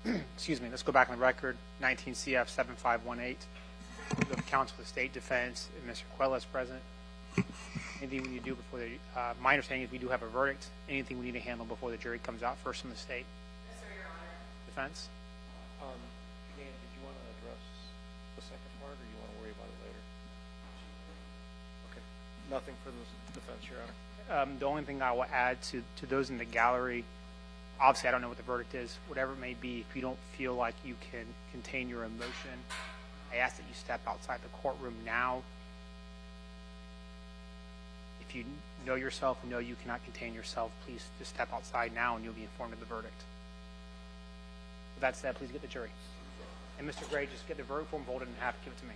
excuse me, let's go back on the record, 19 CF 7518. The counsel for the state defense, and Mr. Quiles present. Anything we need to do before my understanding is we do have a verdict. Anything we need to handle before the jury comes out first from the state? Yes, sir, Your Honor. Defense? Dan, did you want to address the second part, or you want to worry about it later? Okay. Nothing for the defense, Your Honor. The only thing I will add to those in the gallery, obviously I don't know what the verdict is, whatever it may be, if you don't feel like you can contain your emotion, I ask that you step outside the courtroom now. If you know yourself and know you cannot contain yourself, please just step outside now and you'll be informed of the verdict. With that said, please get the jury. And Mr. Gray, just get the verdict form folded in half, give it to me.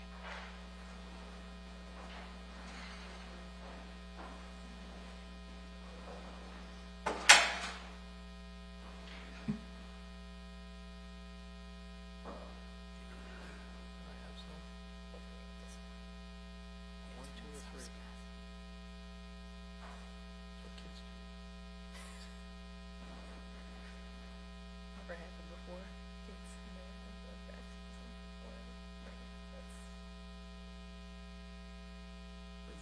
Never happened before. Kids may have like that.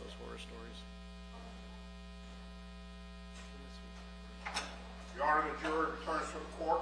Those horror stories. Your Honor, the jury returns to the court.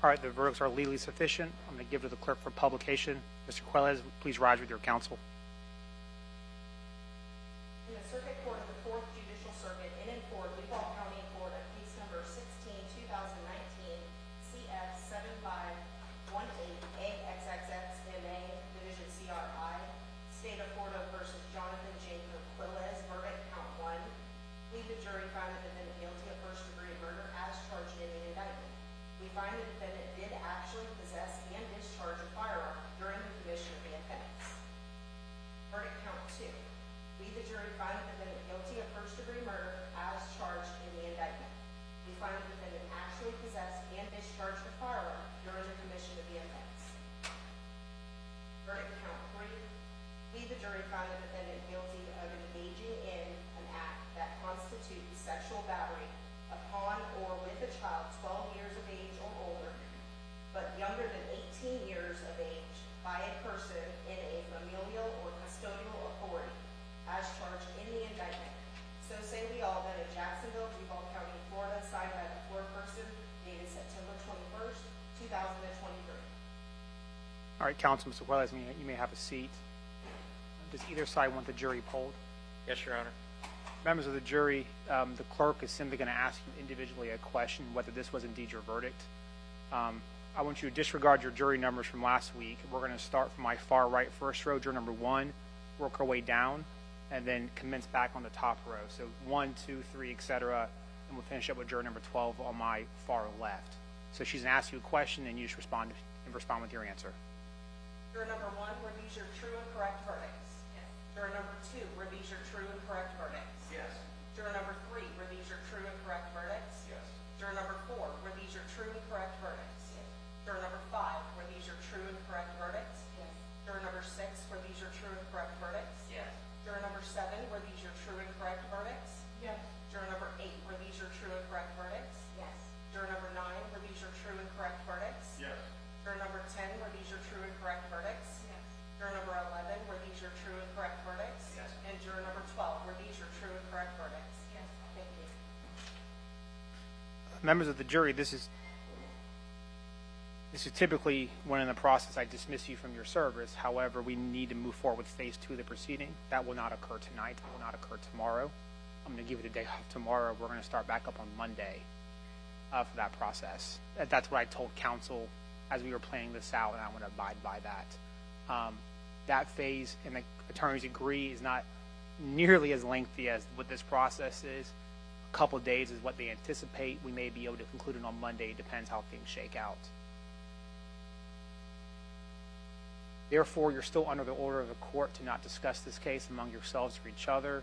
All right, the verdicts are legally sufficient. I'm going to give it to the clerk for publication. Mr. Quiles, please rise with your counsel. In the Circuit Court of the 4th Judicial Circuit in and for Duval County Court of Case Number 16, 2019, CF 7518AXXXMA, Division CRI, State of Florida versus Johnathan Quiles, verdict count 1. Plead the jury find the defendant guilty of first-degree murder as charged in the indictment. We find the defendant did actually possess and discharge a firearm during the commission of the offense. Verdict count 2. We, the jury, find the defendant guilty of first-degree murder as charged in the indictment. We find the defendant actually possessed and discharged a firearm during the commission of the offense. Verdict count 3. We, the jury, find the defendant guilty of engaging in an act that constitutes sexual battery upon or with a child 12 years of age or older, but younger than 18 years of age, by a person in a familial or custodial authority, as charged in the indictment. So say we all that in Jacksonville, Duval County, Florida, signed by the foreperson, dated September 21st, 2023. All right, counsel, Mr. Quiles, you may have a seat. Does either side want the jury polled? Yes, Your Honor. Members of the jury, the clerk is simply going to ask you individually a question whether this was indeed your verdict. I want you to disregard your jury numbers from last week. We're going to start from my far right first row, juror number 1, work our way down, and then commence back on the top row. So 1, 2, 3, etc., and we'll finish up with juror number 12 on my far left. So she's going to ask you a question, and you just respond with your answer. Juror number 1, were these your true and correct verdicts? Yes. Juror number 2, were these your true and correct verdicts? Yes. Juror number 3, were these your true and correct verdicts? Yes. Juror number 4, were these your true and correct verdicts? Yes. Juror number 5, were these your true and correct verdicts? Yes. Juror number 6, were these your true and correct verdicts? Yes. Juror number 7, were these your true and correct verdicts? Yes. Juror number 8, were these your true and correct verdicts? Yes. Juror number 9, were these your true and correct verdicts? Yes. Juror number 10, were these your true and correct verdicts? Yes. Juror number 11, were these your true and correct verdicts? Yes. And juror number 12, were these your true and correct verdicts? Yes. Thank you. Members of the jury, this is typically when in the process I dismiss you from your service. However, we need to move forward with phase 2 of the proceeding. That will not occur tonight. That will not occur tomorrow. I'm going to give you the day off tomorrow. We're going to start back up on Monday for that process. That's what I told counsel as we were planning this out, and I want to abide by that. That phase, and the attorneys agree, is not nearly as lengthy as what this process is. A couple of days is what they anticipate. We may be able to conclude it on Monday. It depends how things shake out. Therefore, you're still under the order of the court to not discuss this case among yourselves or each other.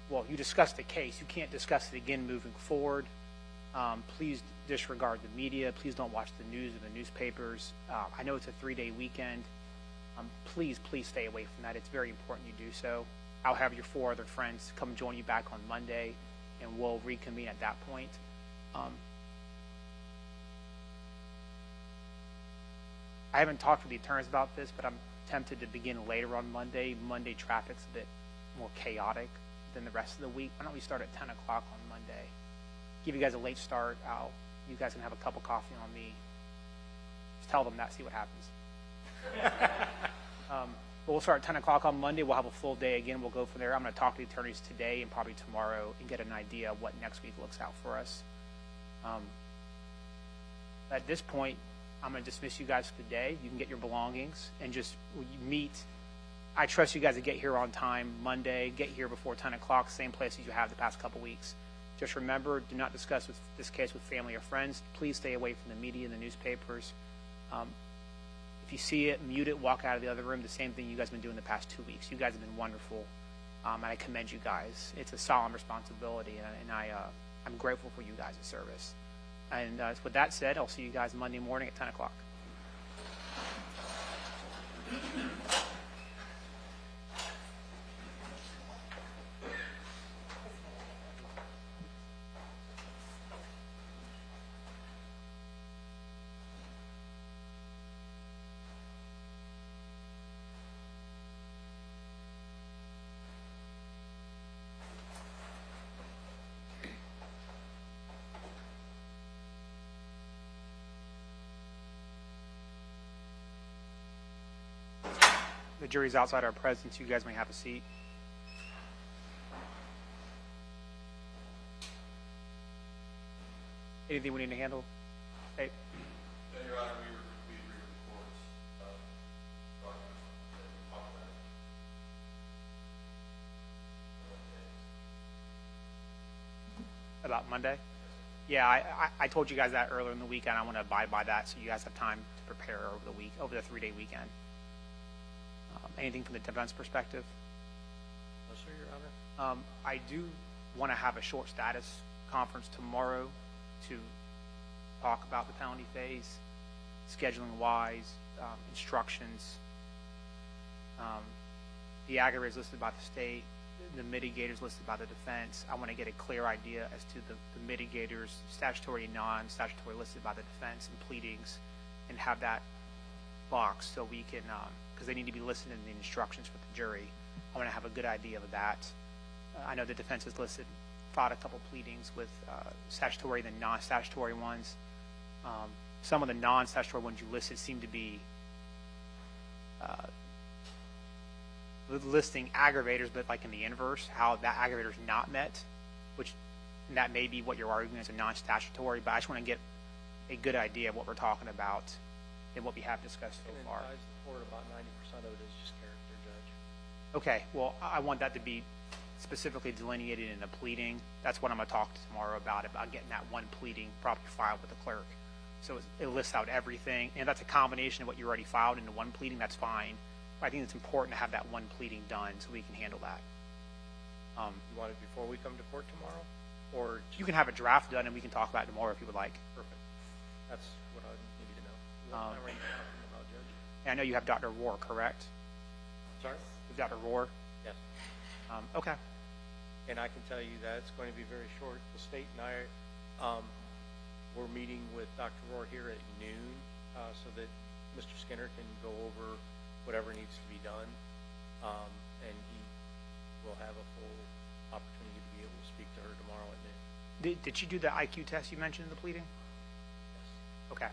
Well, you discussed the case. You can't discuss it again moving forward. Please disregard the media. Please don't watch the news or the newspapers. I know it's a 3-day weekend. Please stay away from that. It's very important you do so. I'll have your 4 other friends come join you back on Monday, and we'll reconvene at that point. I haven't talked with the attorneys about this, but I'm tempted to begin later on Monday. Monday traffic's a bit more chaotic than the rest of the week. Why don't we start at 10 o'clock on Monday? Give you guys a late start. You guys can have a cup of coffee on me. Just tell them that, see what happens. But we'll start at 10 o'clock on Monday. We'll have a full day again. We'll go from there. I'm going to talk to the attorneys today and probably tomorrow and get an idea of what next week looks out for us. At this point, I'm going to dismiss you guys for the day. You can get your belongings and just meet. I trust you guys to get here on time Monday. Get here before 10 o'clock, same place as you have the past couple weeks. Just remember, do not discuss this case with family or friends. Please stay away from the media and the newspapers. If you see it, mute it, walk out of the other room. The same thing you guys have been doing the past 2 weeks. You guys have been wonderful, and I commend you guys. It's a solemn responsibility, and I'm grateful for you guys' service. And with that said, I'll see you guys Monday morning at 10 o'clock. The jury's outside our presence. You guys may have a seat. Anything we need to handle? Hey. Your Honor, we agree with the court's documents that we talked about. About Monday? Yeah, I told you guys that earlier in the weekend. I want to abide by that so you guys have time to prepare over the 3-day weekend. Anything from the defense perspective? No, sir, Your Honor. I do want to have a short status conference tomorrow to talk about the penalty phase, scheduling wise, instructions. The aggravators listed by the state, the mitigators listed by the defense. I want to get a clear idea as to the mitigators, statutory and non-statutory listed by the defense and pleadings, and have that box so we can, because they need to be listed in the instructions for the jury. I want to have a good idea of that. I know the defense has filed a couple pleadings with statutory and non-statutory ones. Some of the non-statutory ones you listed seem to be listing aggravators, but like in the inverse, how that aggravator is not met, and that may be what you're arguing as a non-statutory, but I just want to get a good idea of what we're talking about and what we have discussed so far. I can advise the court about 90% of it is just character, Judge. Okay, well, I want that to be specifically delineated in a pleading. That's what I'm going to talk tomorrow about getting that one pleading properly filed with the clerk. So it lists out everything, and that's a combination of what you already filed into one pleading. That's fine. But I think it's important to have that one pleading done so we can handle that. You want it before we come to court tomorrow? Or You can have a draft done, and we can talk about it tomorrow if you would like. perfect. That's what I needed to know. You want my range of talking about, Judge? And I know you have Dr. Rohr, correct? Sorry? You have Dr. Rohr? Yes. Okay. And I can tell you that it's going to be very short. The state and I, we're meeting with Dr. Rohr here at noon so that Mr. Skinner can go over whatever needs to be done, and he will have a full opportunity to be able to speak to her tomorrow at noon. Did she do the IQ test you mentioned in the pleading? Yes. Okay.